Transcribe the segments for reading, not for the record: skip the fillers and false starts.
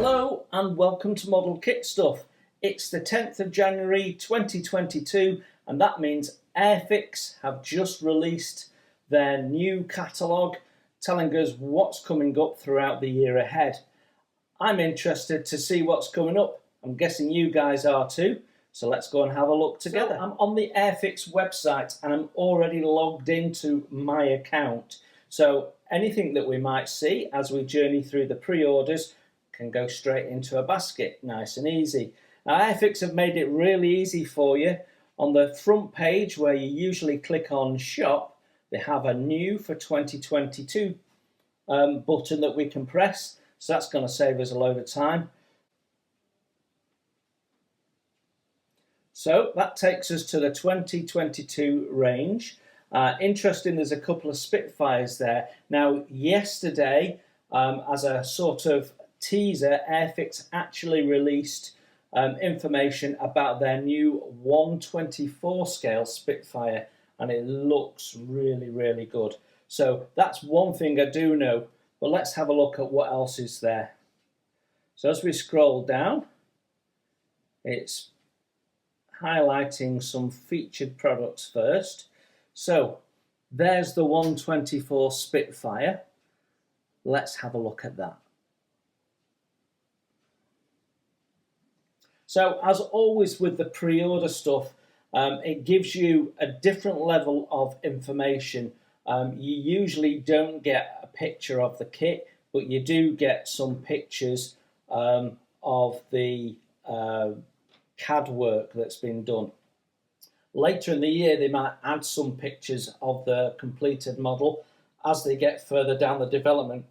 Hello and welcome to Model Kit Stuff. It's the 10th of January 2022 and that means Airfix have just released their new catalogue telling us what's coming up throughout the year ahead. I'm interested to see what's coming up. I'm guessing you guys are too, so let's go and have a look together. So I'm on the Airfix website and I'm already logged into my account. So anything that we might see as we journey through the pre-orders can go straight into a basket, nice and easy. Now, Airfix have made it really easy for you. On the front page where you usually click on shop, they have a new for 2022 button that we can press, so that's going to save us a load of time. So that takes us to the 2022 range. Interesting, there's a couple of Spitfires there. Now, yesterday, as a sort of teaser, Airfix actually released information about their new 1/24 scale Spitfire, and it looks really, really good. So that's one thing I do know, but let's have a look at what else is there. So as we scroll down, it's highlighting some featured products first. So there's the 1/24 Spitfire. Let's have a look at that. So as always with the pre-order stuff, it gives you a different level of information. You usually don't get a picture of the kit, but you do get some pictures of the CAD work that's been done. Later in the year, they might add some pictures of the completed model as they get further down the development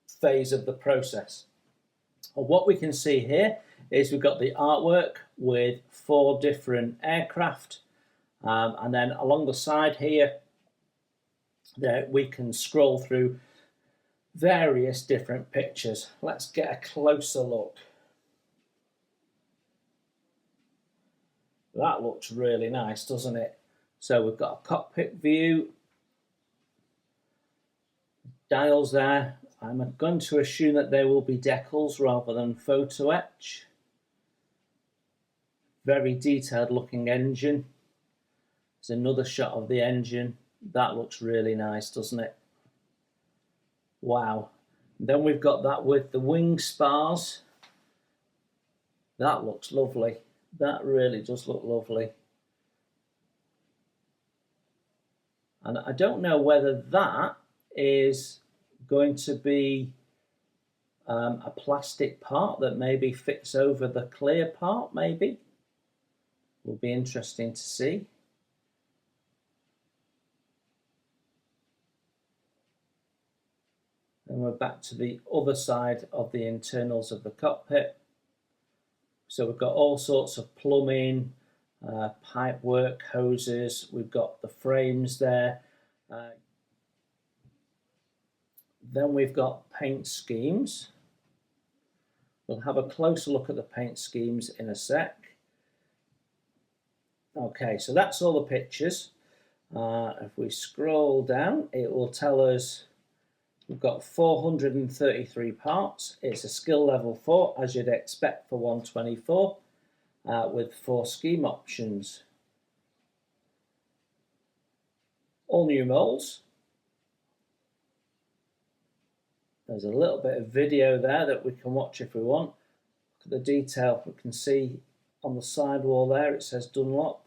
phase of the process. Well, what we can see here is we've got the artwork with 4 different aircraft, and then along the side here there we can scroll through various different pictures. Let's get a closer look. That looks really nice, doesn't it? So we've got a cockpit view, dials there. I'm going to assume that they will be decals rather than photo etch. Very detailed looking engine. There's another shot of the engine. That looks really nice, doesn't it? Wow. Then we've got that with the wing spars. That looks lovely. That really does look lovely. And I don't know whether that is going to be a plastic part that maybe fits over the clear part, maybe. Will be interesting to see. And we're back to the other side of the internals of the cockpit. So we've got all sorts of plumbing, pipe work, hoses. We've got the frames there. Then we've got paint schemes. We'll have a closer look at the paint schemes in a sec. Okay, so that's all the pictures. If we scroll down, it will tell us we've got 433 parts. It's a skill level 4, as you'd expect for 1/24, with 4 scheme options. All new molds. There's a little bit of video there that we can watch if we want. Look at the detail. We can see on the sidewall there it says Dunlop.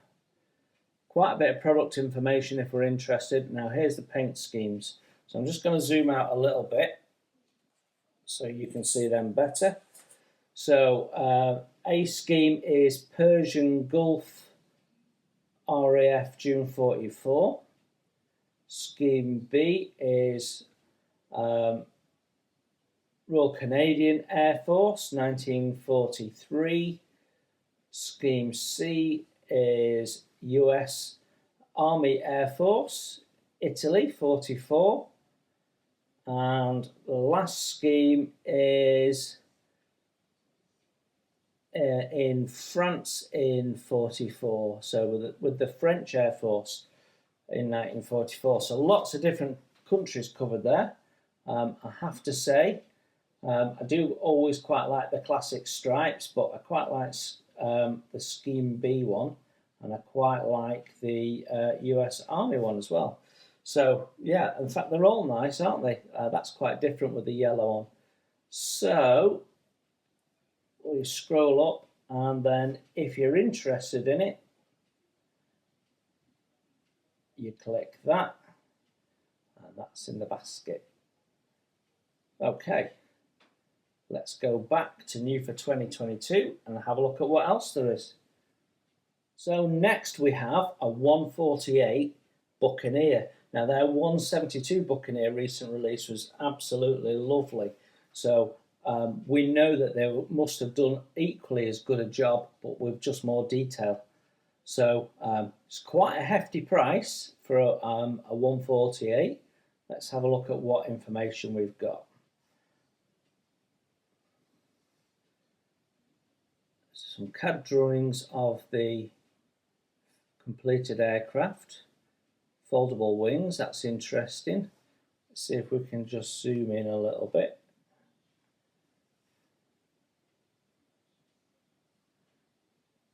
Quite a bit of product information if we're interested. Now here's the paint schemes. So I'm just going to zoom out a little bit so you can see them better. So A scheme is Persian Gulf RAF June 44. Scheme B is Royal Canadian Air Force 1943. Scheme C is US Army Air Force Italy 44, and the last scheme is in France in 44, so with the French Air Force in 1944. So lots of different countries covered there. I have to say I do always quite like the classic stripes, but I quite like the Scheme B one, and I quite like the US Army one as well. So yeah, in fact they're all nice, aren't they? That's quite different with the yellow one. So we scroll up, and then if you're interested in it, you click that, and that's in the basket. Okay, let's go back to new for 2022 and have a look at what else there is. So next we have a 148 Buccaneer. Now their 172 Buccaneer recent release was absolutely lovely. So we know that they must have done equally as good a job, but with just more detail. So it's quite a hefty price for a 148. Let's have a look at what information we've got. Some CAD drawings of the completed aircraft. Foldable wings, that's interesting. Let's see if we can just zoom in a little bit.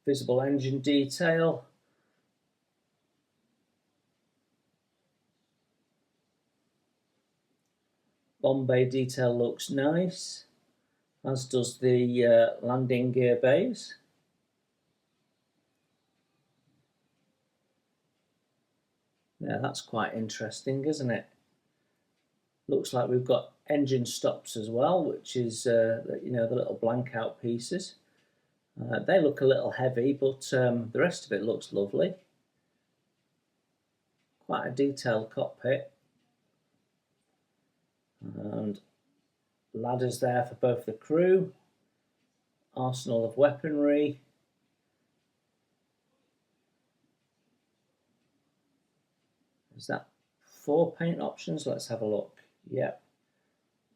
Visible engine detail. Bomb bay detail looks nice, as does the landing gear bays. Yeah, that's quite interesting, isn't it? Looks like we've got engine stops as well, which is the little blank out pieces. They look a little heavy, but the rest of it looks lovely. Quite a detailed cockpit. And ladders there for both the crew. Arsenal of weaponry. Is that 4 paint options? Let's have a look. Yep.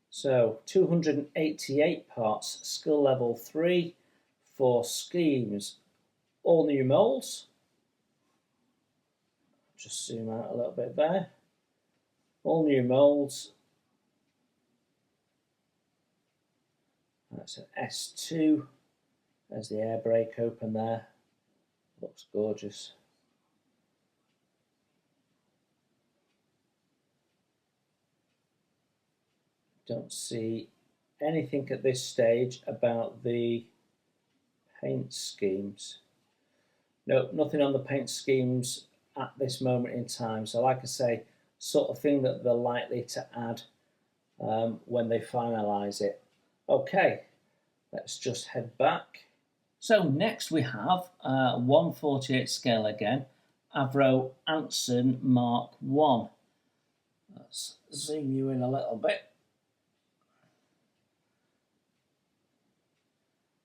So 288 parts, skill level 3 for schemes. All new molds. Just zoom out a little bit there. All new molds. That's an S2. There's the air brake open there. Looks gorgeous. Don't see anything at this stage about the paint schemes. No, nothing on the paint schemes at this moment in time. So like I say, sort of thing that they're likely to add when they finalise it. Okay, let's just head back. So next we have 148 scale again, Avro Anson Mark 1. Let's zoom you in a little bit.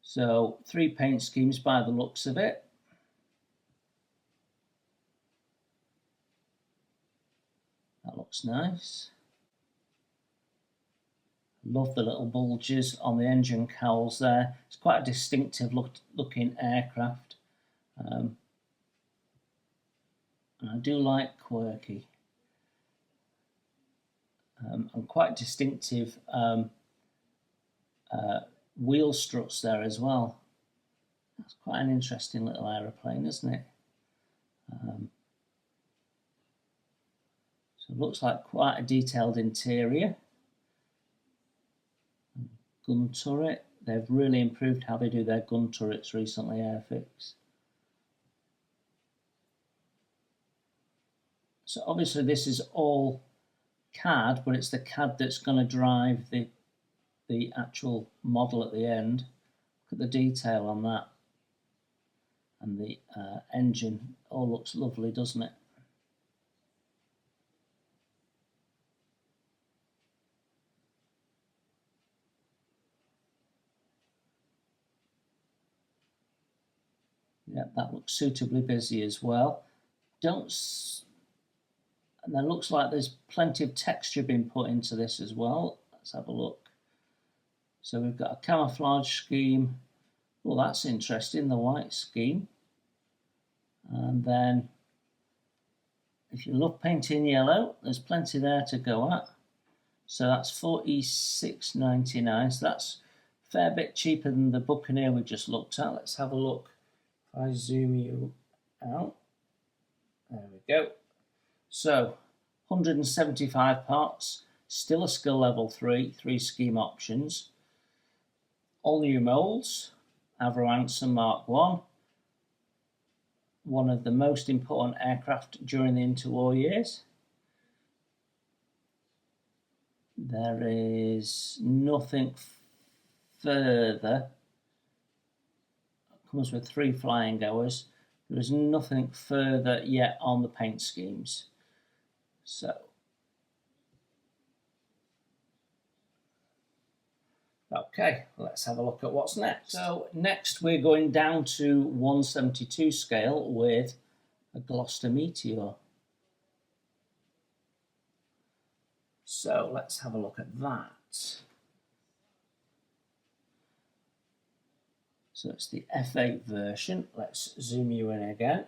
So 3 paint schemes by the looks of it. That looks nice. Love the little bulges on the engine cowls there. It's quite a distinctive looking aircraft. And I do like quirky. And quite distinctive wheel struts there as well. That's quite an interesting little aeroplane, isn't it? So it looks like quite a detailed interior. Gun turret. They've really improved how they do their gun turrets recently, Airfix. So obviously this is all CAD, but it's the CAD that's going to drive the actual model at the end. Look at the detail on that. And the engine all looks lovely, doesn't it? Yeah, that looks suitably busy as well. And then looks like there's plenty of texture being put into this as well. Let's have a look. So we've got a camouflage scheme. Well, that's interesting, the white scheme. And then if you love painting yellow, there's plenty there to go at. So that's $46.99. So that's a fair bit cheaper than the Buccaneer we just looked at. Let's have a look. If I zoom you out, there we go. So 175 parts, still a skill level 3, 3 scheme options. All new moulds, Avro Anson Mark 1. One of the most important aircraft during the interwar years. There is nothing further. It comes with 3 flying goers. There is nothing further yet on the paint schemes. So, okay, let's have a look at what's next. So next we're going down to 1/72 scale with a Gloucester Meteor. So let's have a look at that. So it's the F8 version. Let's zoom you in again.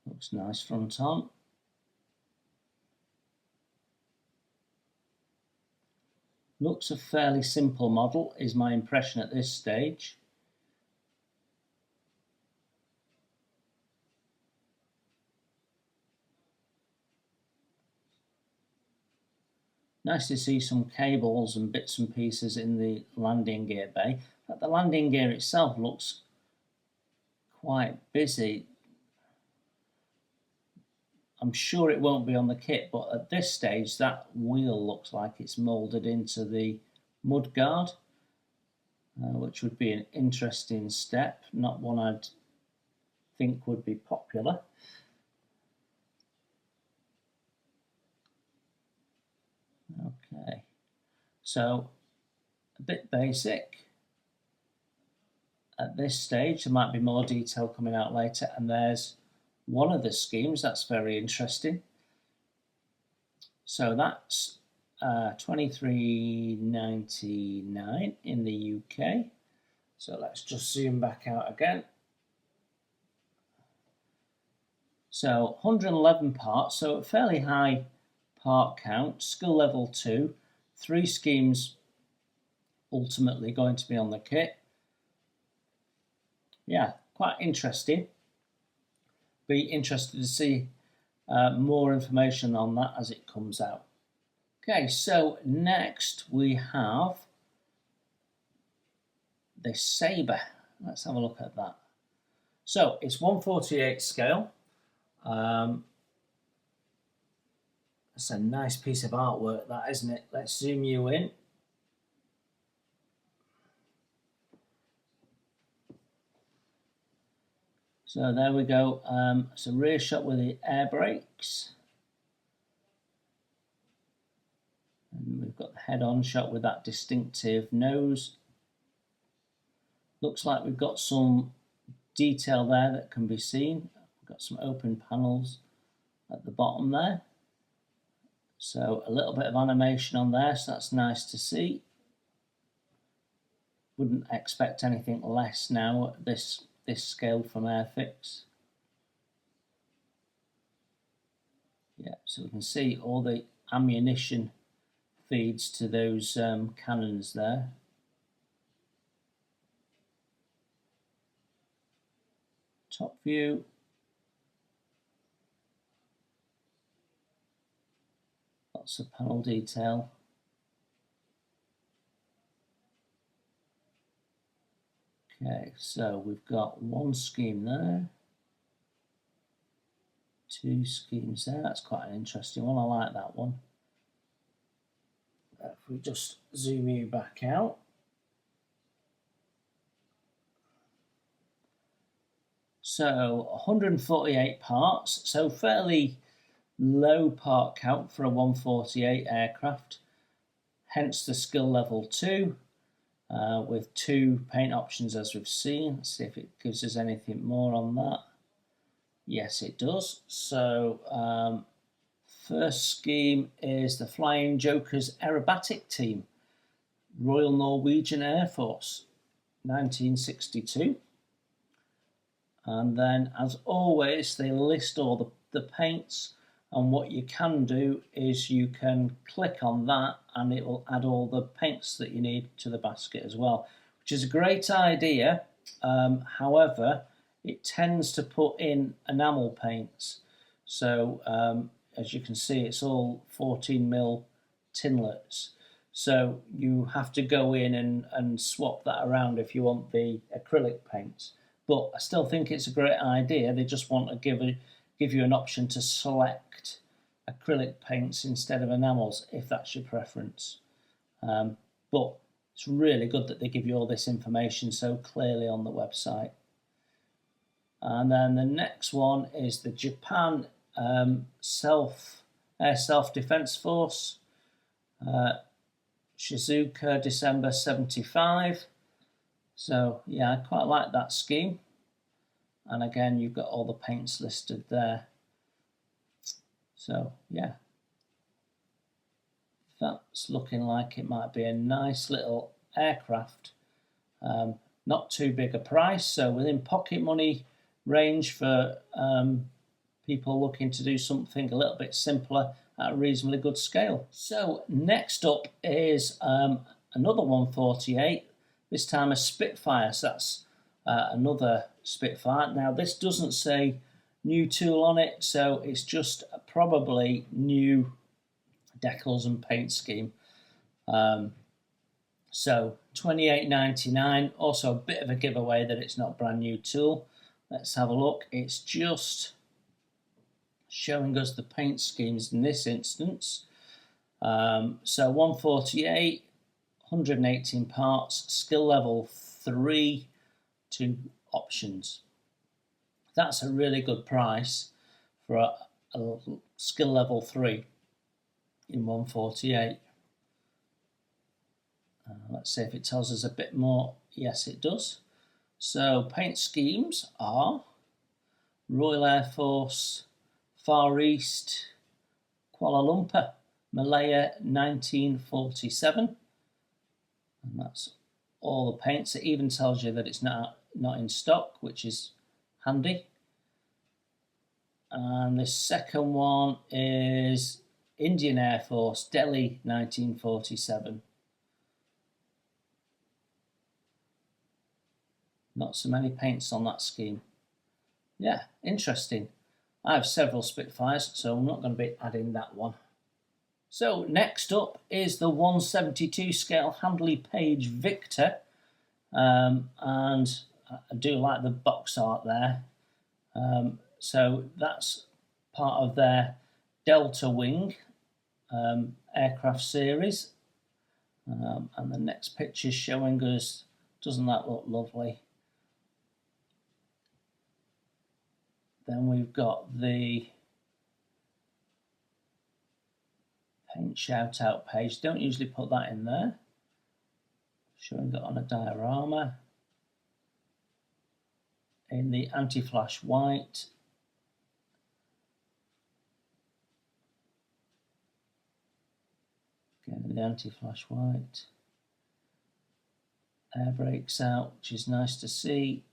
Looks nice front on. Looks a fairly simple model, is my impression at this stage. Nice to see some cables and bits and pieces in the landing gear bay. But the landing gear itself looks quite busy. I'm sure it won't be on the kit, but at this stage that wheel looks like it's moulded into the mudguard, which would be an interesting step, not one I'd think would be popular. Okay, so a bit basic at this stage. There might be more detail coming out later, and there's one of the schemes. That's very interesting. So that's $23.99 in the UK. So let's just zoom back out again. So 111 parts, so a fairly high part count, skill level 2, 3 schemes ultimately going to be on the kit. Yeah, quite interesting. Be interested to see more information on that as it comes out. Okay, so next we have the Sabre. Let's have a look at that. So it's 1/48 scale. It's a nice piece of artwork, that, isn't it? Let's zoom you in. So there we go. It's a rear shot with the air brakes. And we've got the head-on shot with that distinctive nose. Looks like we've got some detail there that can be seen. We've got some open panels at the bottom there. So a little bit of animation on there, so that's nice to see. Wouldn't expect anything less now at this scale from Airfix. Yeah, so we can see all the ammunition feeds to those cannons there. Top view. Lots of panel detail. Okay, so we've got 1 scheme there, 2 schemes there. That's quite an interesting one. I like that one. If we just zoom you back out. So 148 parts, so fairly low part count for a 148 aircraft, hence the skill level 2. With 2 paint options as we've seen. Let's see if it gives us anything more on that. Yes, it does. So First scheme is the Flying Jokers Aerobatic Team, Royal Norwegian Air Force, 1962. And then, as always, they list all the paints, and what you can do is you can click on that and it will add all the paints that you need to the basket as well, which is a great idea. However, it tends to put in enamel paints. So as you can see, it's all 14mm tinlets. So you have to go in and swap that around if you want the acrylic paints. But I still think it's a great idea. They just want to give you an option to select acrylic paints instead of enamels, if that's your preference. But it's really good that they give you all this information so clearly on the website. And then the next one is the Japan Air Self-Defense Force, Shizuoka, December 75. So yeah, I quite like that scheme. And again, you've got all the paints listed there. So yeah, that's looking like it might be a nice little aircraft. Not too big a price, so within pocket money range for people looking to do something a little bit simpler at a reasonably good scale. So next up is another 148, this time a Spitfire. So that's another Spitfire. Now this doesn't say new tool on it, so it's just probably new decals and paint scheme. So $28.99, also a bit of a giveaway that it's not brand new tool. Let's have a look. It's just showing us the paint schemes in this instance. So 148, 118 parts, skill level 3, 2 options. That's a really good price for a skill level 3 in 148. Let's see if it tells us a bit more. Yes, it does. So paint schemes are Royal Air Force, Far East, Kuala Lumpur, Malaya 1947. And that's all the paints. It even tells you that it's not in stock, which is handy. And the second one is Indian Air Force, Delhi 1947. Not so many paints on that scheme. Yeah, interesting. I have several Spitfires, so I'm not going to be adding that one. So next up is the 172 scale Handley Page Victor. And I do like the box art there. So that's part of their Delta Wing aircraft series. And the next picture is showing us, doesn't that look lovely? Then we've got the paint shout out page. Don't usually put that in there. Showing it on a diorama. In the anti-flash white. Again in the anti-flash white. Air brakes out, which is nice to see.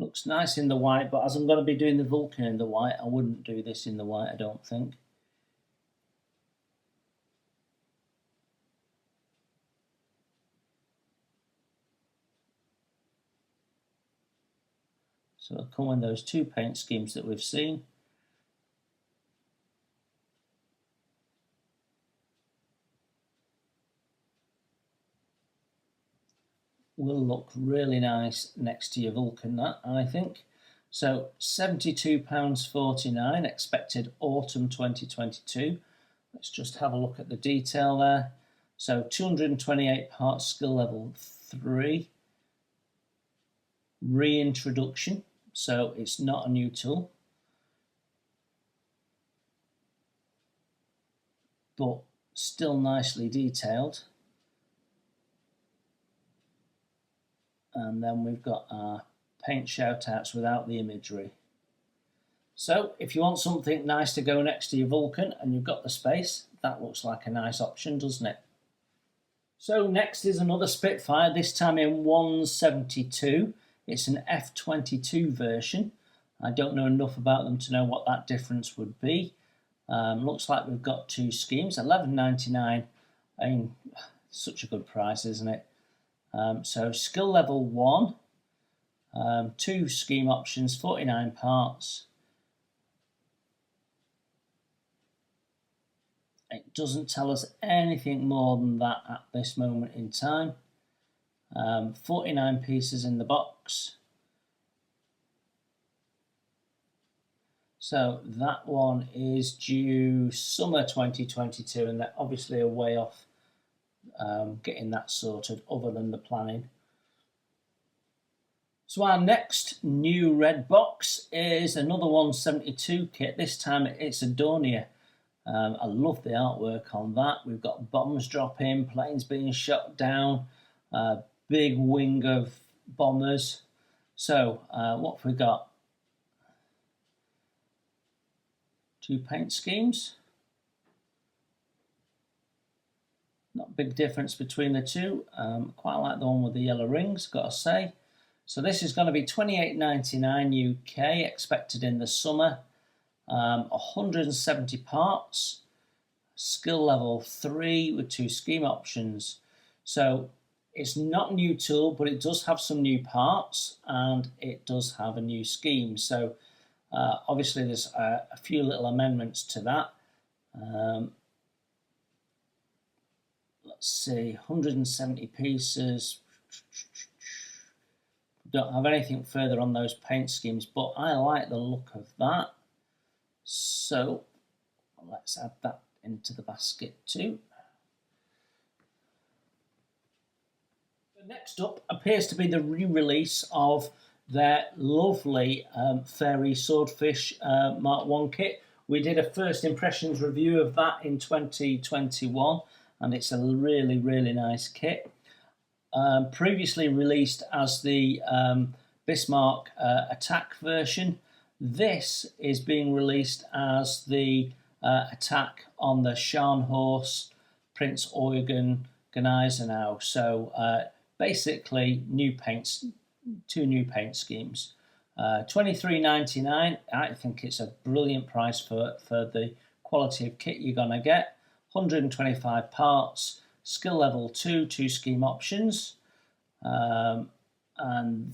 Looks nice in the white, but as I'm going to be doing the Vulcan in the white, I wouldn't do this in the white, I don't think. So I'll come in those two paint schemes that we've seen. Will look really nice next to your Vulcan, that, I think. So £72.49, expected autumn 2022. Let's just have a look at the detail there. So 228 parts, skill level 3. Reintroduction, so it's not a new tool. But still nicely detailed. And then we've got our paint shout-outs without the imagery. So if you want something nice to go next to your Vulcan and you've got the space, that looks like a nice option, doesn't it? So next is another Spitfire, this time in 172. It's an F22 version. I don't know enough about them to know what that difference would be. Looks like we've got two schemes, $11.99. I mean, such a good price, isn't it? So skill level 1, two scheme options, 49 parts. It doesn't tell us anything more than that at this moment in time. 49 pieces in the box. So that one is due summer 2022, and they're obviously a way off getting that sorted other than the planning. So our next new red box is another 172 kit. This time it's a Dornier. I love the artwork on that. We've got bombs dropping, planes being shot down, big wing of bombers. So what have we got? Two paint schemes. Not a big difference between the two. Quite like the one with the yellow rings, got to say. So this is going to be $28.99 UK, expected in the summer. 170 parts, skill level 3 with two scheme options. So it's not a new tool, but it does have some new parts and it does have a new scheme. So obviously there's a few little amendments to that. Let's see, 170 pieces. Don't have anything further on those paint schemes, but I like the look of that. So let's add that into the basket too. Next up appears to be the re-release of their lovely Fairy Swordfish Mark 1 kit. We did a first impressions review of that in 2021, and it's a really, really nice kit. Previously released as the Bismarck attack version. This is being released as the attack on the Scharnhorst Prince Eugen Gneisenau. So basically new paints, two new paint schemes. $23.99. I think it's a brilliant price for the quality of kit you're going to get. 125 parts, skill level 2, two scheme options. And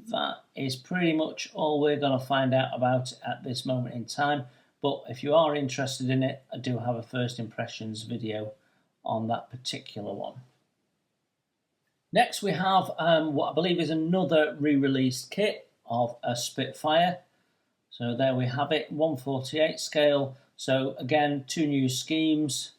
that is pretty much all we're going to find out about it at this moment in time. But if you are interested in it, I do have a first impressions video on that particular one. Next we have what I believe is another re-released kit of a Spitfire. So there we have it, 1/48 scale. So again, two new schemes,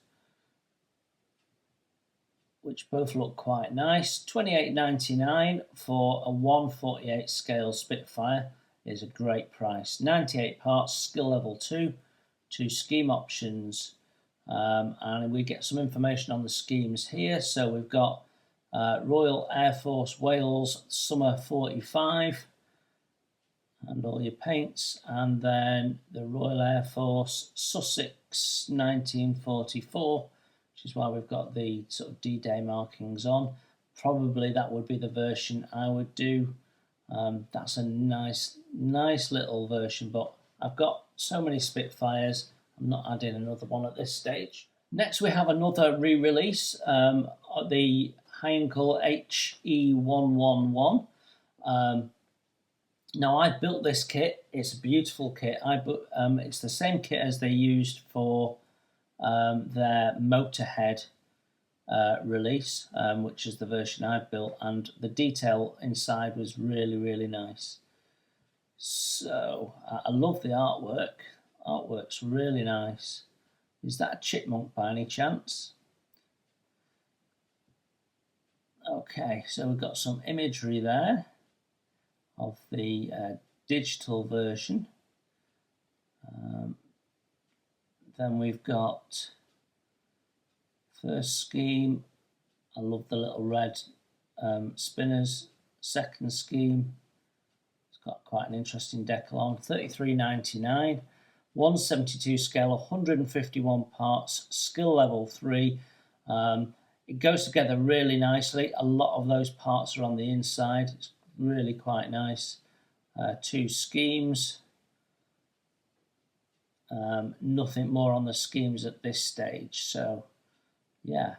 which both look quite nice. $28.99 for a 1/48 scale Spitfire is a great price. 98 parts, skill level 2, two scheme options. And we get some information on the schemes here. So we've got Royal Air Force Wales Summer 45 and all your paints, and then the Royal Air Force Sussex 1944, which is why we've got the sort of D-Day markings on. Probably that would be the version I would do. That's a nice little version, but I've got so many Spitfires, I'm not adding another one at this stage. Next we have another re-release, the Heinkels HE111. Now I built this kit, it's a beautiful kit. It's the same kit as they used for their Motorhead release, which is the version I built, and the detail inside was really, really nice. So I love the artwork. Artwork's really nice. Is that a chipmunk by any chance? Okay, so we've got some imagery there of the digital version. Then we've got first scheme. I love the little red spinners. Second scheme, it's got quite an interesting decalog. $33.99, 172 scale, 151 parts, skill level 3. It goes together really nicely. A lot of those parts are on the inside. It's really quite nice. 2 schemes. Nothing more on the schemes at this stage. So yeah,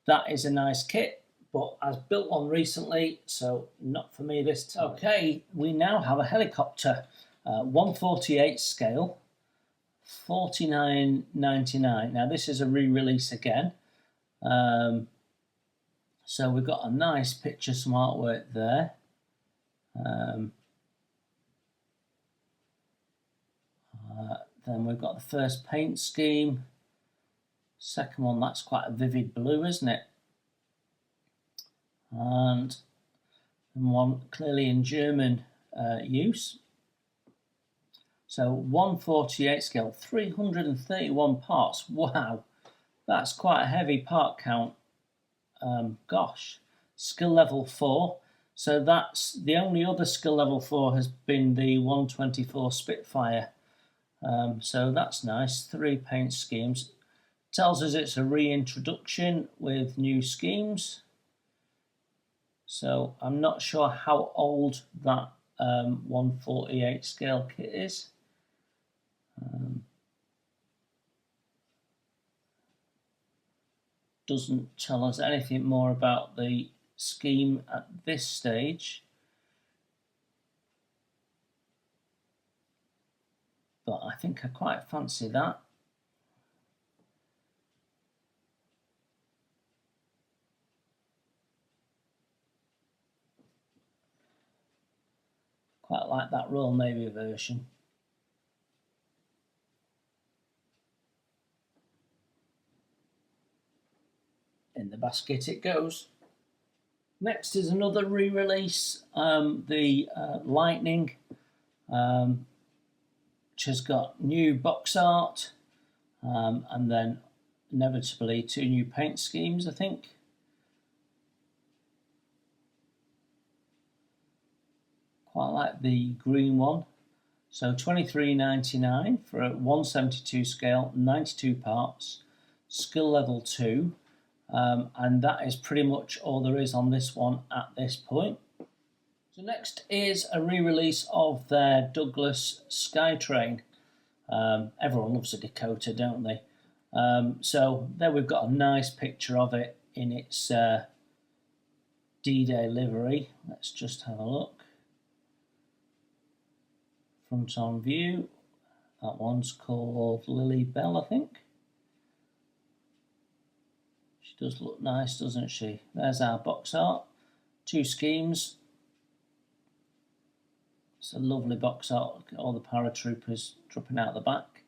that is a nice kit, but I've built one recently, so not for me this time. Okay, we now have a helicopter, 148 scale, $49.99. Now this is a re-release again. So we've got a nice picture, some artwork there. Then we've got the first paint scheme. Second one, that's quite a vivid blue, isn't it? And one clearly in German use. So 148 scale, 331 parts. Wow, that's quite a heavy part count. Gosh, skill level 4. So that's the only other skill level 4 has been the 124 Spitfire. So that's nice. 3 paint schemes. Tells us it's a reintroduction with new schemes. So I'm not sure how old that 148 scale kit is. Doesn't tell us anything more about the scheme at this stage. But I think I quite fancy that. Quite like that Royal Navy version. In the basket it goes. Next is another re-release, the Lightning, which has got new box art, and then inevitably 2 new paint schemes, I think. Quite like the green one. So $23.99 for a 172 scale, 92 parts, skill level 2. And that is pretty much all there is on this one at this point. So next is a re-release of their Douglas Skytrain. Everyone loves a Dakota, don't they? So there we've got a nice picture of it in its D-Day livery. Let's just have a look. Front on view. That one's called Lily Bell, I think. She does look nice, doesn't she? There's our box art. 2 schemes. It's a lovely box art. Look at all the paratroopers dropping out the back.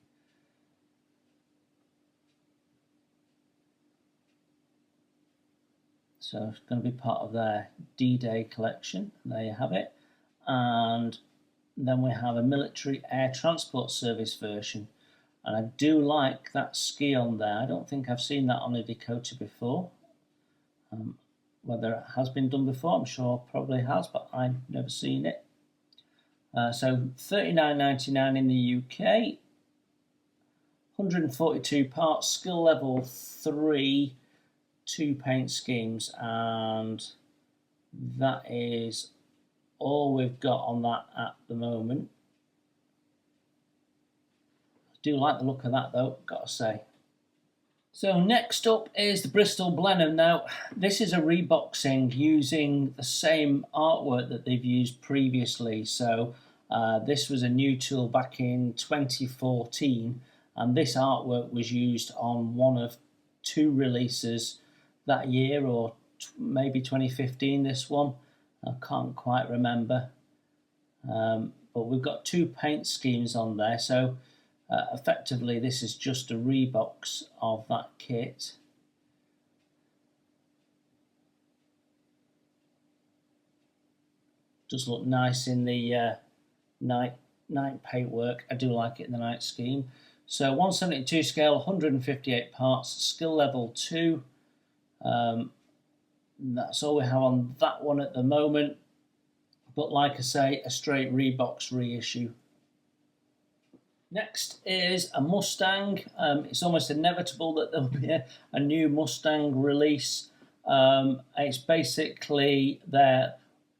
So it's going to be part of their D-Day collection. There you have it. And then we have a military air transport service version. And I do like that ski on there. I don't think I've seen that on a Dakota before. Whether it has been done before, I'm sure it probably has, but I've never seen it. So $39.99 in the UK. 142 parts, skill level 3, 2 paint schemes, and that is all we've got on that at the moment. I do like the look of that though, gotta say. So next up is the Bristol Blenheim. Now this is a reboxing using the same artwork that they've used previously. So this was a new tool back in 2014, and this artwork was used on one of 2 releases that year, or maybe 2015, this one. I can't quite remember. But we've got 2 paint schemes on there, so effectively this is just a rebox of that kit. Does look nice in the night paint work. I do like it in the night scheme. So 172 scale, 158 parts, skill level 2. That's all we have on that one at the moment. but like I say, a straight Reeboks reissue. Next is a Mustang. It's almost inevitable that there'll be a new Mustang release. It's basically their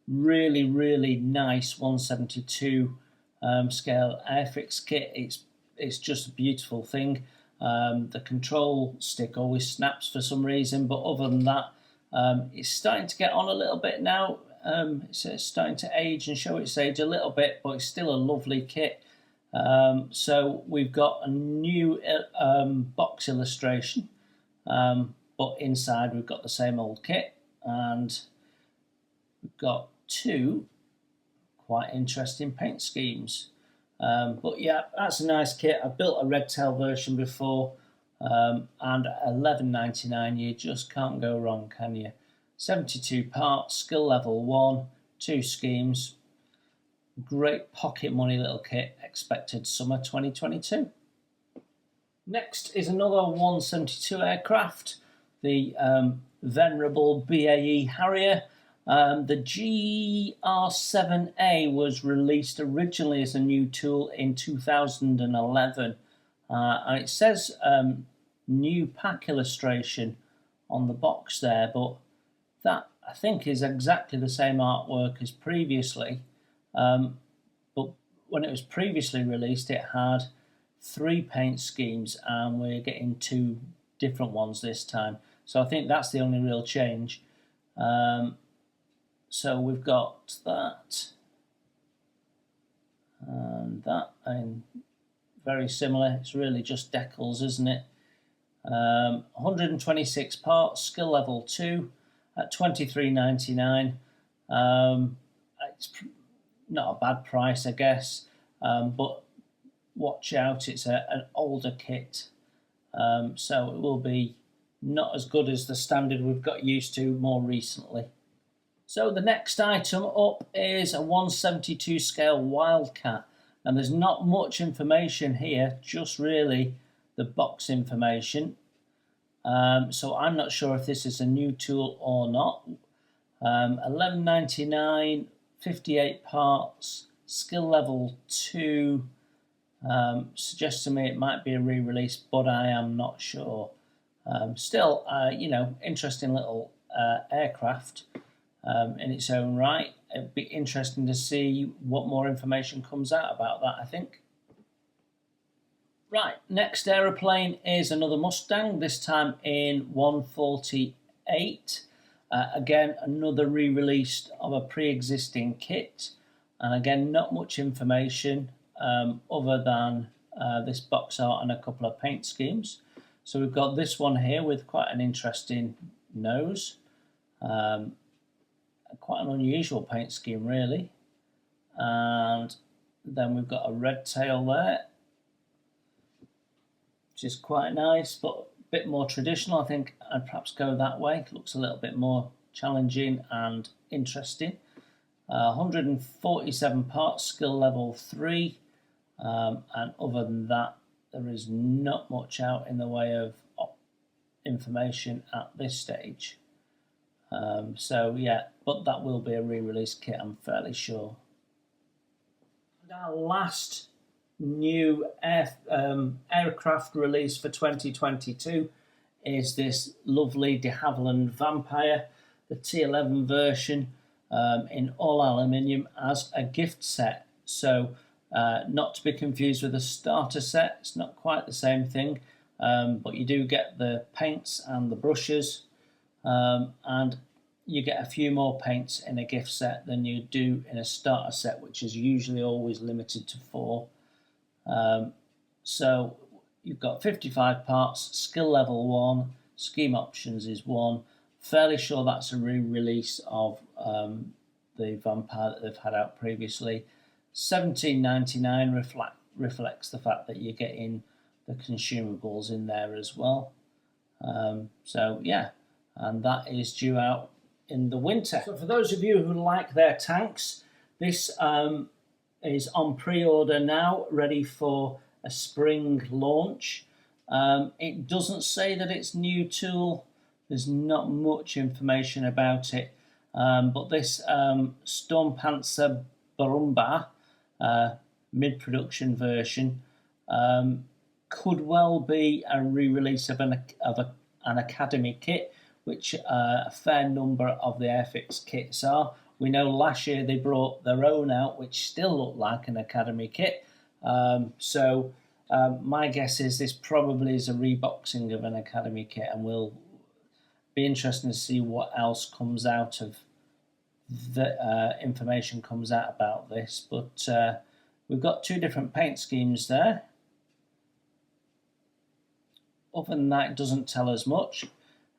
really, really nice 172 scale Airfix kit. It's just a beautiful thing. The control stick always snaps for some reason, but other than that, it's starting to get on a little bit now. It's starting to age and show its age a little bit, but it's still a lovely kit. So we've got a new box illustration, but inside we've got the same old kit, and we've got two quite interesting paint schemes. But yeah, that's a nice kit. I've built a red tail version before, and at $11.99 you just can't go wrong, can you? 72 parts, skill level 1, 2 schemes. Great pocket money little kit, expected summer 2022. Next is another 172 aircraft, the venerable BAE Harrier. The GR7A was released originally as a new tool in 2011, and it says new pack illustration on the box there, but that I think is exactly the same artwork as previously. But when it was previously released, it had 3 paint schemes, and we're getting 2 different ones this time. So I think that's the only real change. So we've got that and that, and very similar. It's really just decals, isn't it? 126 parts, skill level 2 at $23.99. It's not a bad price, I guess, but watch out, it's an older kit, so it will be not as good as the standard we've got used to more recently. So the next item up is a 172 scale Wildcat, and there's not much information here, just really the box information. So I'm not sure if this is a new tool or not. $11.99, 58 parts, skill level 2. Suggests to me it might be a re-release, but I am not sure. Still, you know, interesting little aircraft in its own right. It'd be interesting to see what more information comes out about that, I think. Right, next aeroplane is another Mustang, this time in 148. Again, another re-release of a pre-existing kit, and again, not much information other than this box art and a couple of paint schemes. So we've got this one here with quite an interesting nose, quite an unusual paint scheme really, and then we've got a red tail there, which is quite nice, but a bit more traditional. I think I'd perhaps go that way. It looks a little bit more challenging and interesting. 147 parts, skill level 3, and other than that, there is not much out in the way of information at this stage. So yeah, but that will be a re-release kit, I'm fairly sure. And our last new aircraft release for 2022 is this lovely de Havilland Vampire, the T11 version, in all aluminium as a gift set. So not to be confused with a starter set, it's not quite the same thing, but you do get the paints and the brushes, and you get a few more paints in a gift set than you do in a starter set, which is usually always limited to 4. So you've got 55 parts, skill level 1, scheme options is 1. Fairly sure that's a re-release of the Vampire that they've had out previously. $17.99 reflects the fact that you're getting the consumables in there as well. So yeah, and that is due out in the winter. So for those of you who like their tanks, this is on pre-order now, ready for a spring launch. It doesn't say that it's new tool. There's not much information about it. but this Sturmpanzer Brummbär mid-production version could well be a re-release of an Academy kit, which a fair number of the Airfix kits are. We know last year they brought their own out, which still looked like an Academy kit. So my guess is this probably is a reboxing of an Academy kit, and we'll be interested to see what else comes out of the information comes out about this. But we've got two different paint schemes there. Other than that, it doesn't tell us much.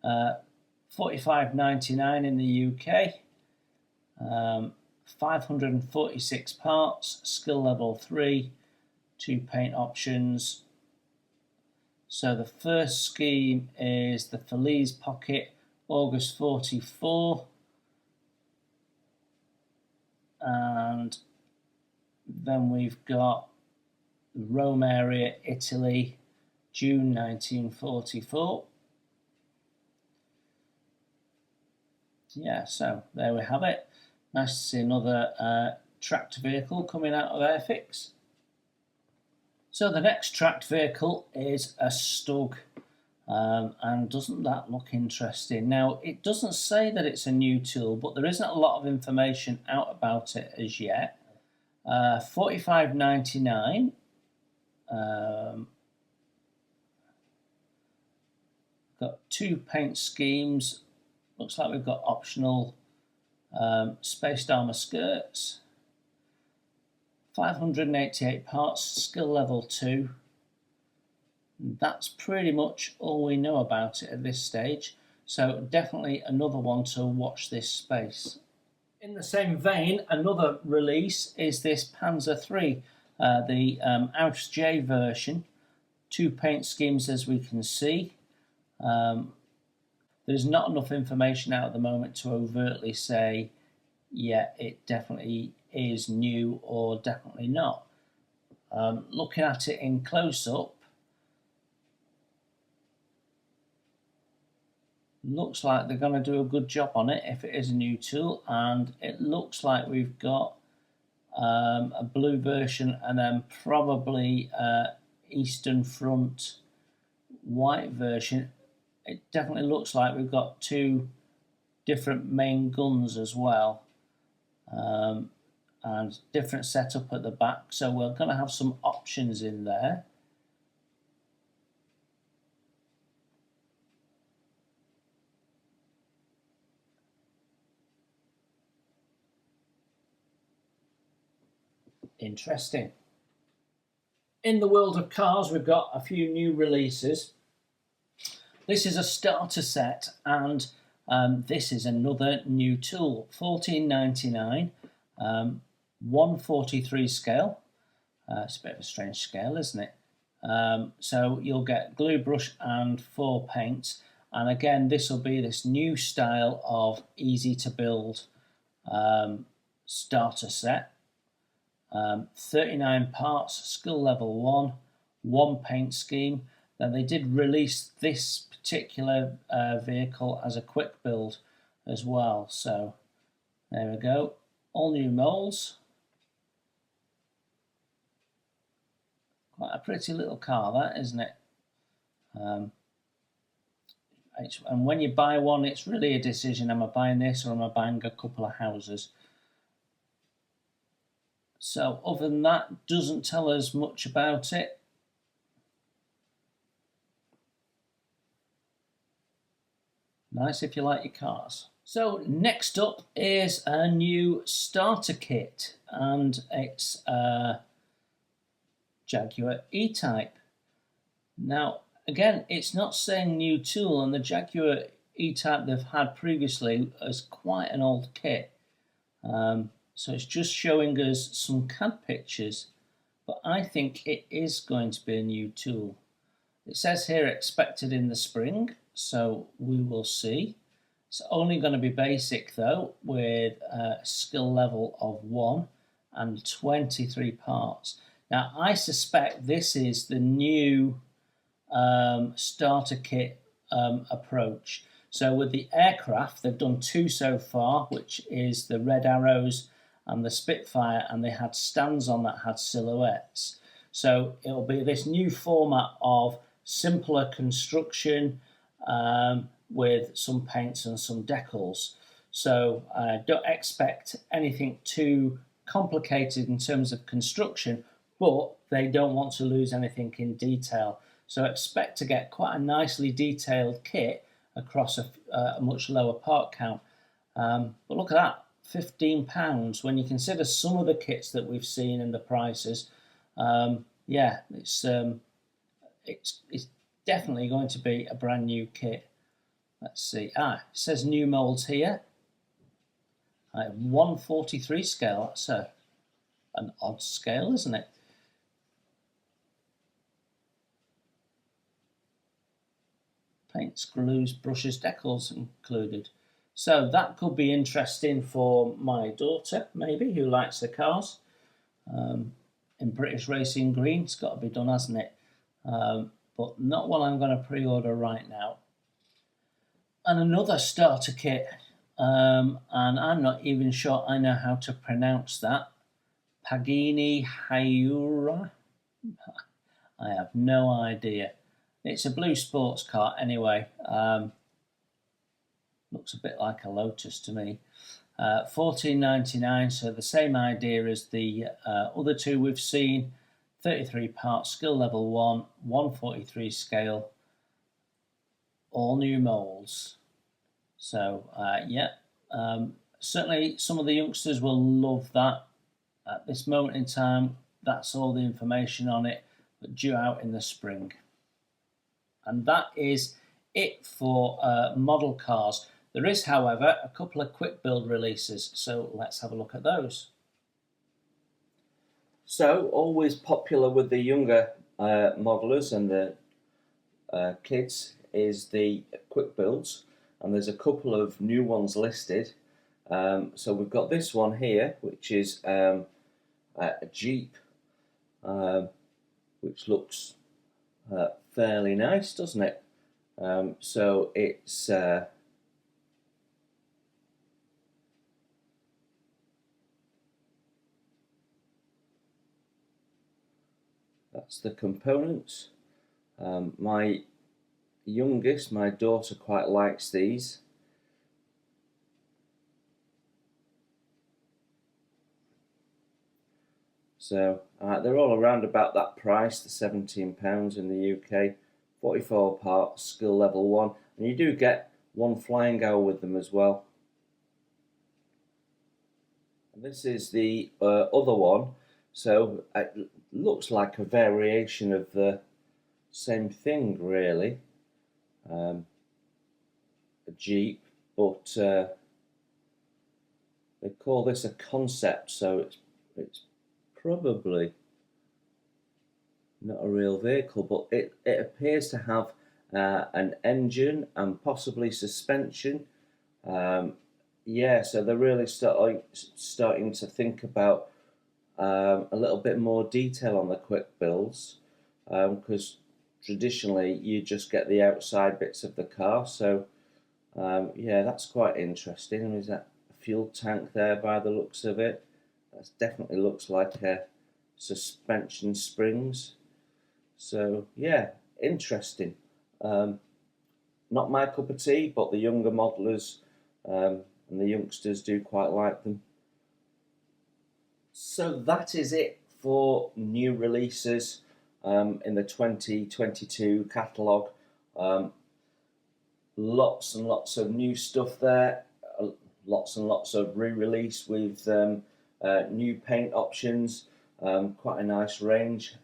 $45.99 in the UK. 546 parts, skill level 3, 2 paint options. So the first scheme is the Feliz Pocket August 44, and then we've got Rome area, Italy, June 1944. Yeah, so there we have it. Nice to see another tracked vehicle coming out of Airfix. So the next tracked vehicle is a Stug, and doesn't that look interesting? Now, it doesn't say that it's a new tool, but there isn't a lot of information out about it as yet. $45.99. Got two paint schemes. Looks like we've got optional spaced armour skirts. 588 parts, skill level 2. That's pretty much all we know about it at this stage. So definitely another one to watch this space. In the same vein, another release is this Panzer III, the Aus J version. Two paint schemes as we can see. There's not enough information out at the moment to overtly say, yeah, it definitely is new or definitely not. Looking at it in close-up, looks like they're going to do a good job on it if it is a new tool, and it looks like we've got a blue version and then probably Eastern Front white version. It definitely looks like we've got two different main guns as well, and different setup at the back, so we're going to have some options in there. Interesting. In the world of cars, we've got a few new releases. This is a starter set, and this is another new tool. $14.99, 1/43 scale. It's a bit of a strange scale, isn't it? So you'll get glue brush and 4 paints, and again this will be this new style of easy to build starter set. 39 parts, skill level 1, 1 paint scheme. Then they did release this particular vehicle as a quick build as well. So there we go, all new molds. Quite a pretty little car, that, isn't it? And when you buy one, it's really a decision: am I buying this or am I buying a couple of houses? So other than that, doesn't tell us much about it. Nice if you like your cars. So next up is a new starter kit, and it's a Jaguar E-Type. Now again, it's not saying new tool, and the Jaguar E-Type they've had previously is quite an old kit. So it's just showing us some CAD pictures, but I think it is going to be a new tool. It says here expected in the spring, so we will see. It's only going to be basic though, with a skill level of 1 and 23 parts. Now I suspect this is the new starter kit approach. So with the aircraft, they've done 2 so far, which is the Red Arrows and the Spitfire, and they had stands on that had silhouettes. So it'll be this new format of simpler construction with some paints and some decals. So don't expect anything too complicated in terms of construction, but they don't want to lose anything in detail. So expect to get quite a nicely detailed kit across a much lower part count. But look at that, £15 when you consider some of the kits that we've seen and the prices. Yeah, it's definitely going to be a brand new kit. Let's see. It says new molds here. 143 scale. That's an odd scale, isn't it? Paints, glues, brushes, decals included. So that could be interesting for my daughter, maybe, who likes the cars. In British Racing Green, it's got to be done, hasn't it? But not one I'm going to pre-order right now. And another starter kit, and I'm not even sure I know how to pronounce that. Pagani Hyura? I have no idea. It's a blue sports car anyway. Looks a bit like a Lotus to me. $14.99, so the same idea as the other two we've seen. 33 parts, skill level 1, 143 scale, all new molds. So yeah, certainly some of the youngsters will love that. At this moment in time, that's all the information on it, but due out in the spring. And that is it for model cars. There is, however, a couple of quick build releases, so let's have a look at those. So, always popular with the younger modelers and the kids is the quick builds, and there's a couple of new ones listed. So we've got this one here, which is a Jeep, which looks fairly nice, doesn't it? So it's that's the components. My youngest, my daughter, quite likes these. So they're all around about that price, the £17 in the UK, 44 parts, skill level 1, and you do get one flying hour with them as well. And this is the other one, so it looks like a variation of the same thing really, a Jeep, but they call this a concept, so it's probably not a real vehicle, but it appears to have an engine and possibly suspension. Yeah, so they're really starting to think about a little bit more detail on the quick builds, because traditionally you just get the outside bits of the car. So yeah, that's quite interesting. And is that a fuel tank there by the looks of it? That definitely looks like suspension springs. So yeah, interesting. Not my cup of tea, but the younger modelers and the youngsters do quite like them. So that is it for new releases in the 2022 catalogue. Lots and lots of new stuff there. Lots and lots of re-release with new paint options. Quite a nice range.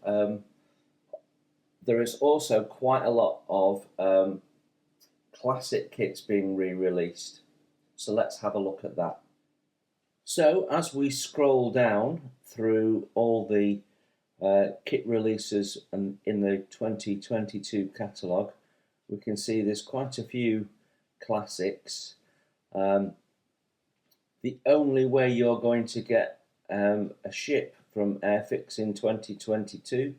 There is also quite a lot of classic kits being re-released. So let's have a look at that. So as we scroll down through all the kit releases in the 2022 catalogue, we can see there's quite a few classics. The only way you're going to get a ship from Airfix in 2022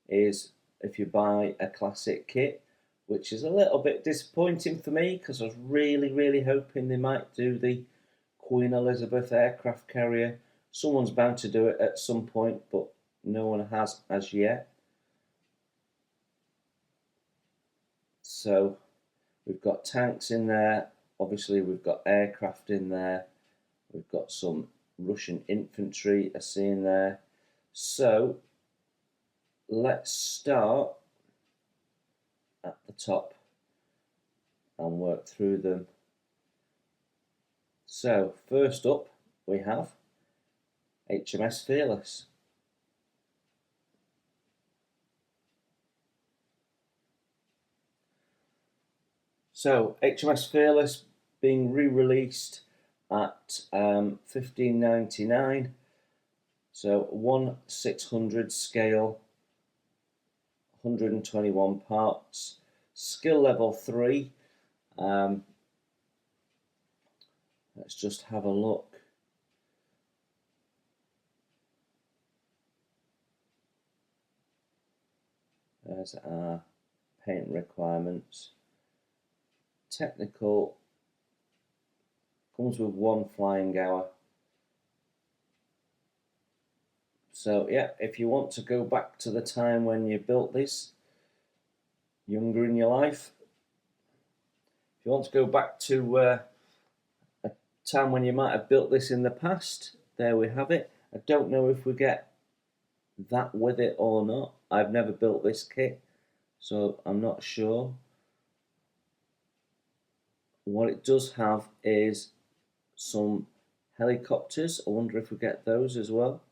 is if you buy a classic kit, which is a little bit disappointing for me because I was really hoping they might do the Queen Elizabeth aircraft carrier. Someone's bound to do it at some point, but no one has as yet. So we've got tanks in there, obviously we've got aircraft in there, we've got some Russian infantry I see in there. So let's start at the top and work through them. So first up we have HMS Fearless. So HMS Fearless being re-released at $15.99. So 1/600 scale, 121 parts, skill level 3. Let's just have a look. There's our paint requirements. Technical comes with 1 flying hour. So yeah, if you want to go back to the time when you built this, younger in your life, if you want to go back to a time when you might have built this in the past, there we have it. I don't know if we get that with it or not. I've never built this kit, so I'm not sure. What it does have is some helicopters. I wonder if we get those as well.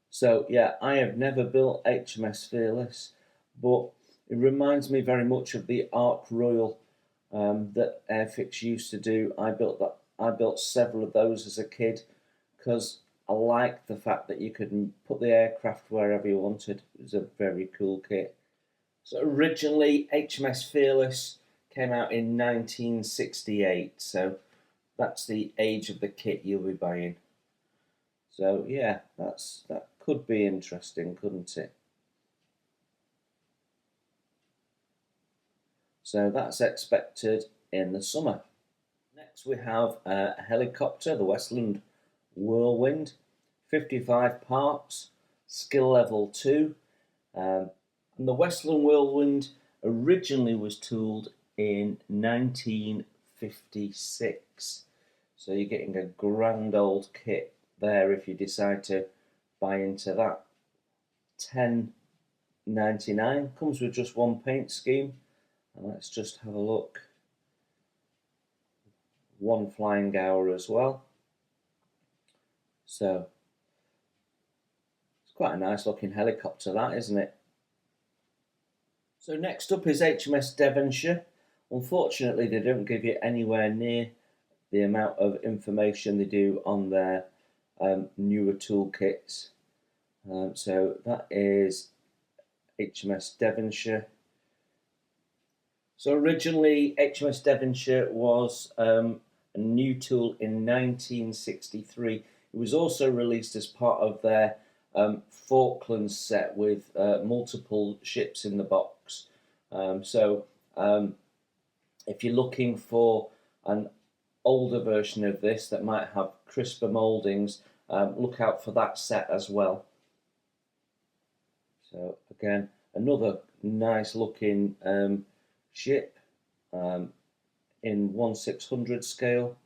So yeah, I have never built HMS Fearless, but it reminds me very much of the Ark Royal that Airfix used to do. I built several of those as a kid because I like the fact that you could put the aircraft wherever you wanted. It was a very cool kit. So originally HMS Fearless came out in 1968, so that's the age of the kit you'll be buying. So yeah, that could be interesting, couldn't it? So that's expected in the summer. Next we have a helicopter, the Westland Whirlwind, 55 parts, skill level 2. And the Westland Whirlwind originally was tooled in 1956. So you're getting a grand old kit there if you decide to buy into that. $10.99, comes with just 1 paint scheme. And let's just have a look. 1 flying hour as well. So it's quite a nice looking helicopter, that, isn't it? So next up is HMS Devonshire. Unfortunately, they don't give you anywhere near the amount of information they do on their newer toolkits. So that is HMS Devonshire. So originally HMS Devonshire was a new tool in 1963. It was also released as part of their Falklands set with multiple ships in the box. If you're looking for an older version of this that might have crisper mouldings, look out for that set as well. So again, another nice looking ship in 1/600 scale.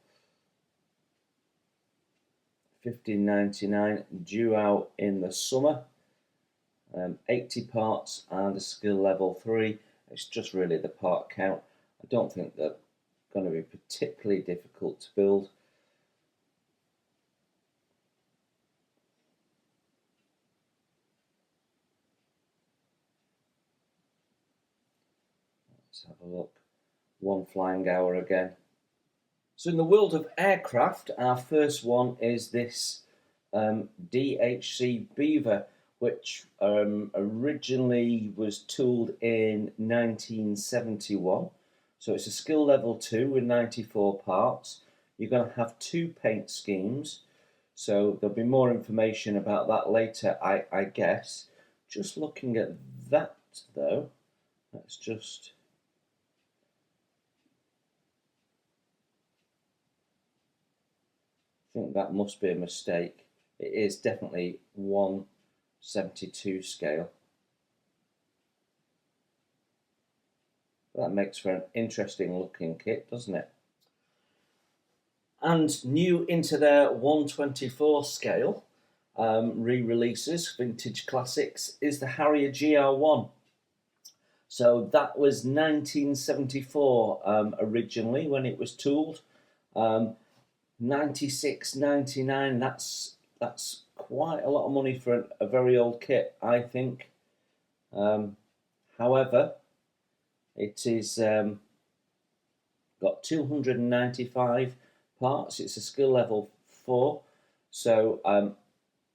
$15.99, due out in the summer. 80 parts and a skill level 3. It's just really the part count. I don't think they're going to be particularly difficult to build. Let's have a look. 1 flying hour again. So in the world of aircraft, our first one is this DHC Beaver, which originally was tooled in 1971. So it's a skill level 2 with 94 parts. You're going to have 2 paint schemes. So there'll be more information about that later, I guess. Just looking at that though. Let's just... I think that must be a mistake. It is definitely 1/72 scale. That makes for an interesting looking kit, doesn't it? And new into their 1/24 scale re-releases, vintage classics, is the Harrier GR1. So that was 1974 originally when it was tooled. 96.99. That's quite a lot of money for a very old kit, I think. However, it is got 295 parts. It's a skill level 4. So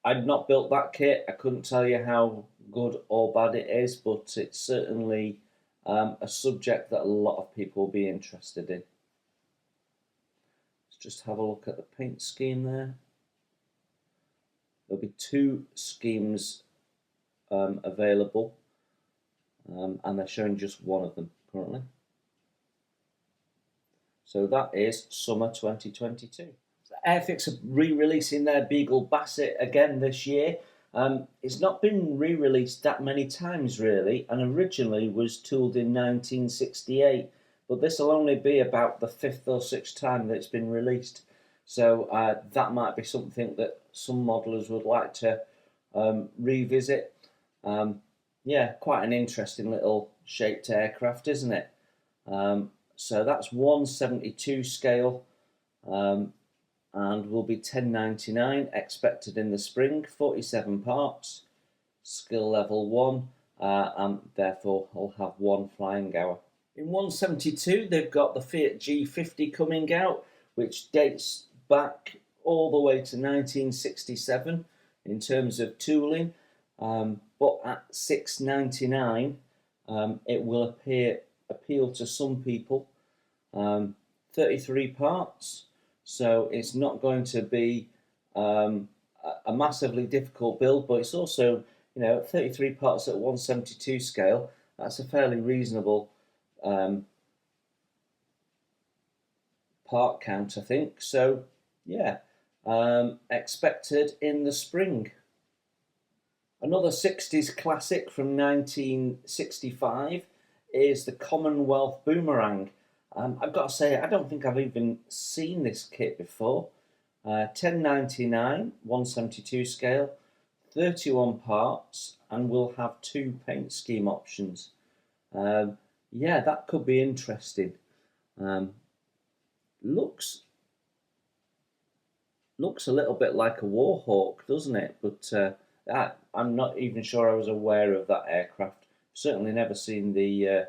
I'd not built that kit. I couldn't tell you how good or bad it is, but it's certainly a subject that a lot of people will be interested in. Let's just have a look at the paint scheme there. There'll be 2 schemes available, and they're showing just one of them currently. So that is summer 2022. Airfix are re-releasing their Beagle Basset again this year. It's not been re-released that many times really, and originally was tooled in 1968, but this will only be about the 5th or 6th time that it's been released. So that might be something that some modelers would like to revisit. Yeah, quite an interesting little shaped aircraft, isn't it? So that's 1/72 scale, and will be 10.99, expected in the spring. 47 parts, skill level 1, and therefore will have 1 flying hour. In 1/72, they've got the Fiat G50 coming out, which dates back all the way to 1967 in terms of tooling, but at 6.99, it will appeal to some people. 33 parts, so it's not going to be a massively difficult build, but it's also, 33 parts at 1/72 scale. That's a fairly reasonable part count, I think. So yeah, expected in the spring. Another 60s classic from 1965 is the Commonwealth Boomerang. I've got to say, I don't think I've even seen this kit before. 10.99, 1/72 scale, 31 parts, and we'll have 2 paint scheme options. Yeah, that could be interesting. Looks a little bit like a Warhawk, doesn't it? But I'm not even sure I was aware of that aircraft. Certainly never seen the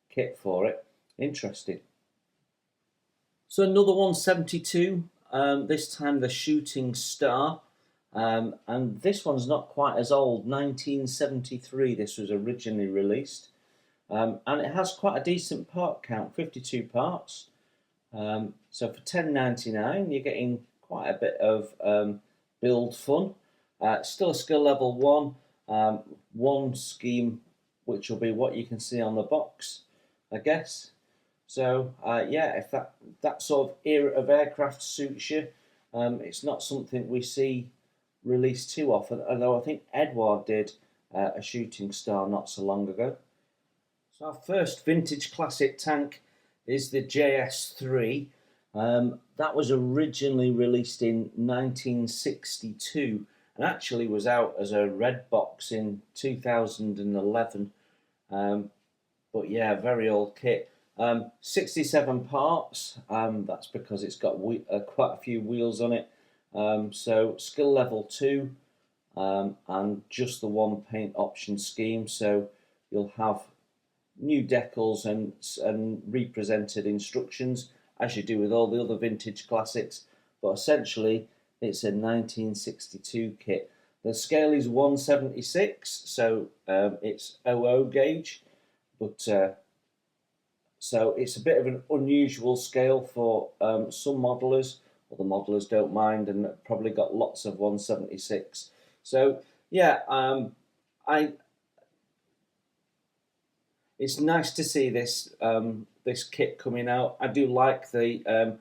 kit for it. Interesting. So another 1/72, this time the Shooting Star, and this one's not quite as old. 1973 this was originally released, and it has quite a decent part count, 52 parts. So for 10.99 you're getting quite a bit of build fun. Still a skill level 1, 1 scheme, which will be what you can see on the box, I guess. So yeah, if that sort of era of aircraft suits you, it's not something we see released too often, although I think Edouard did a Shooting Star not so long ago. So our first vintage classic tank is the JS3. That was originally released in 1962 and actually was out as a red box in 2011. But yeah, very old kit. 67 parts, that's because it's got quite a few wheels on it. So skill level 2, and just the 1 paint option scheme. So you'll have new decals and represented instructions, as you do with all the other vintage classics. But essentially, it's a 1962 kit. The scale is 1/76, so it's 00 gauge, but so it's a bit of an unusual scale for some modelers. Well, the modelers don't mind, and probably got lots of 1/76. So yeah, it's nice to see this this kit coming out. I do like the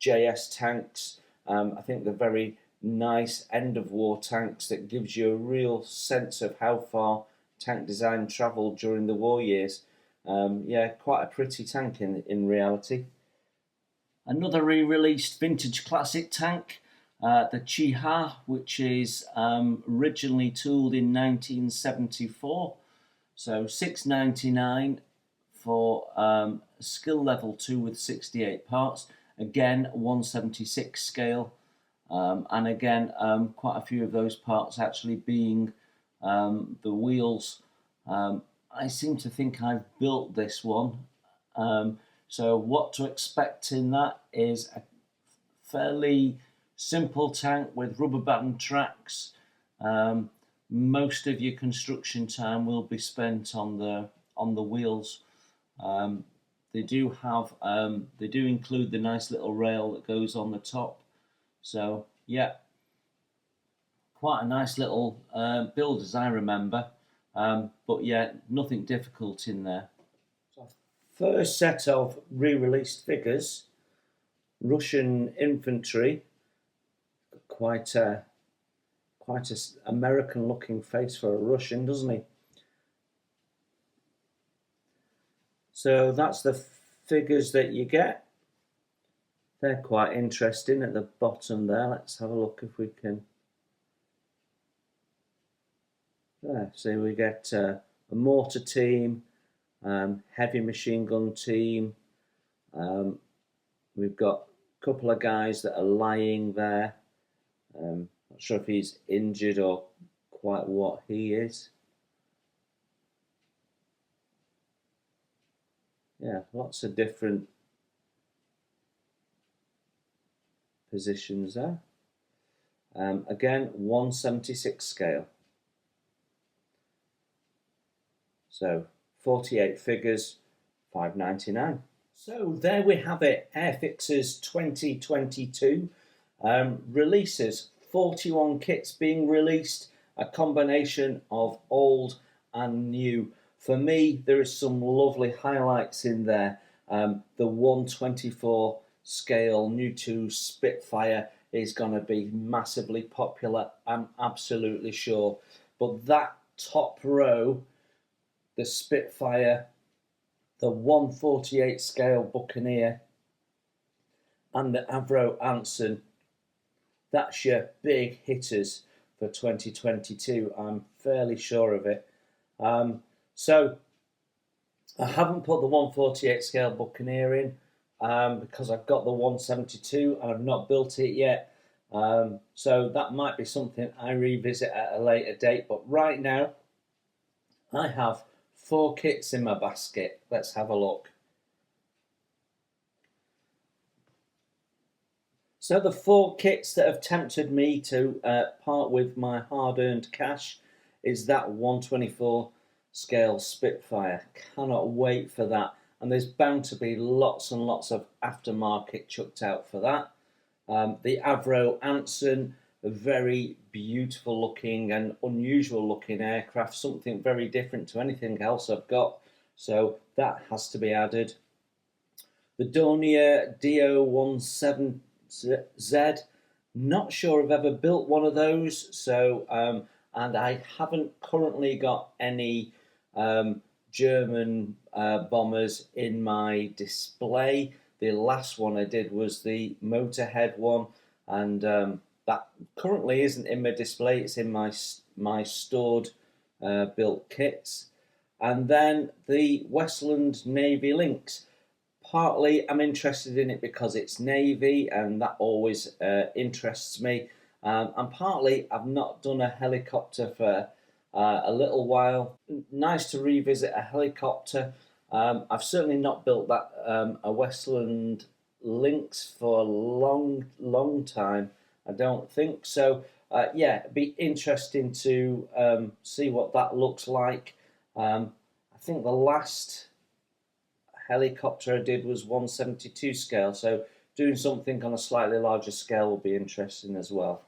JS tanks. I think they're very nice end of war tanks that gives you a real sense of how far tank design travelled during the war years. Yeah, quite a pretty tank in reality. Another re-released vintage classic tank, the Chiha, which is originally tooled in 1974. So $6.99 for skill level 2 with 68 parts. Again, 1/76 scale. And again, quite a few of those parts actually being the wheels. I seem to think I've built this one. So what to expect in that is a fairly simple tank with rubber band tracks. Most of your construction time will be spent on the wheels. They do include the nice little rail that goes on the top. So yeah, quite a nice little build as I remember. But yeah, nothing difficult in there. First set of re-released figures, Russian infantry. Quite a American-looking face for a Russian, doesn't he? So that's the figures that you get. They're quite interesting at the bottom there. Let's have a look if we can. There, so we get a mortar team, heavy machine gun team. We've got a couple of guys that are lying there. Not sure if he's injured or quite what he is. Yeah, lots of different positions there. Again, 1/76 scale. So 48 figures, $5.99. So there we have it, Airfix's 2022 releases. 41 kits being released, a combination of old and new. For me, there is some lovely highlights in there. The 1/24 scale new to Spitfire is going to be massively popular, I'm absolutely sure. But that top row, the Spitfire, the 1/48 scale Buccaneer, and the Avro Anson, that's your big hitters for 2022. I'm fairly sure of it. So I haven't put the 1/48 scale Buccaneer in because I've got the 1/72 and I've not built it yet. So that might be something I revisit at a later date. But right now, I have 4 kits in my basket. Let's have a look. So the 4 kits that have tempted me to part with my hard-earned cash is that 1/24 scale Spitfire. Cannot wait for that. And there's bound to be lots and lots of aftermarket chucked out for that. The Avro Anson, a very beautiful looking and unusual looking aircraft, something very different to anything else I've got. So that has to be added. The Dornier DO17Z, not sure I've ever built one of those. So, and I haven't currently got any German bombers in my display. The last one I did was the Motorhead one, and that currently isn't in my display. It's in my stored built kits. And then the Westland Navy Lynx. Partly I'm interested in it because it's Navy, and that always interests me. And partly I've not done a helicopter for a little while. Nice to revisit a helicopter. I've certainly not built that a Westland Lynx for a long time. I don't think so. Yeah, it'd be interesting to see what that looks like. I think the last helicopter I did was 1/72 scale, so doing something on a slightly larger scale will be interesting as well.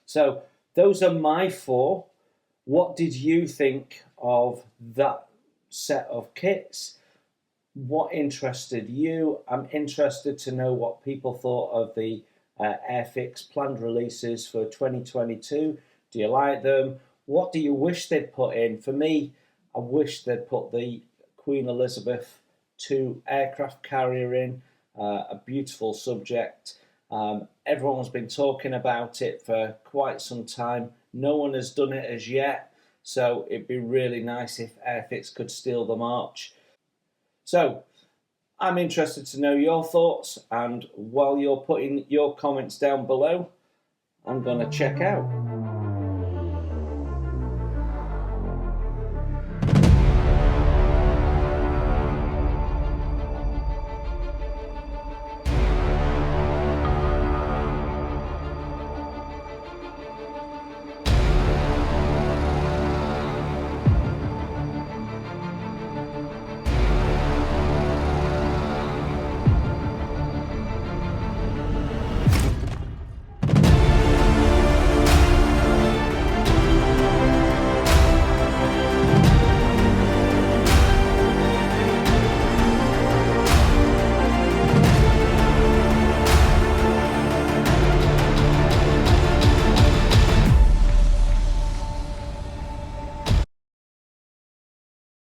So those are my 4. What did you think of that set of kits. What interested you? I'm interested to know what people thought of the Airfix planned releases for 2022. Do you like them? What do you wish they'd put in? For me, I wish they'd put the Queen Elizabeth II aircraft carrier in. A beautiful subject. Everyone's been talking about it for quite some time. No one has done it as yet, so it'd be really nice if Airfix could steal the march. So I'm interested to know your thoughts, and while you're putting your comments down below, I'm going to check out.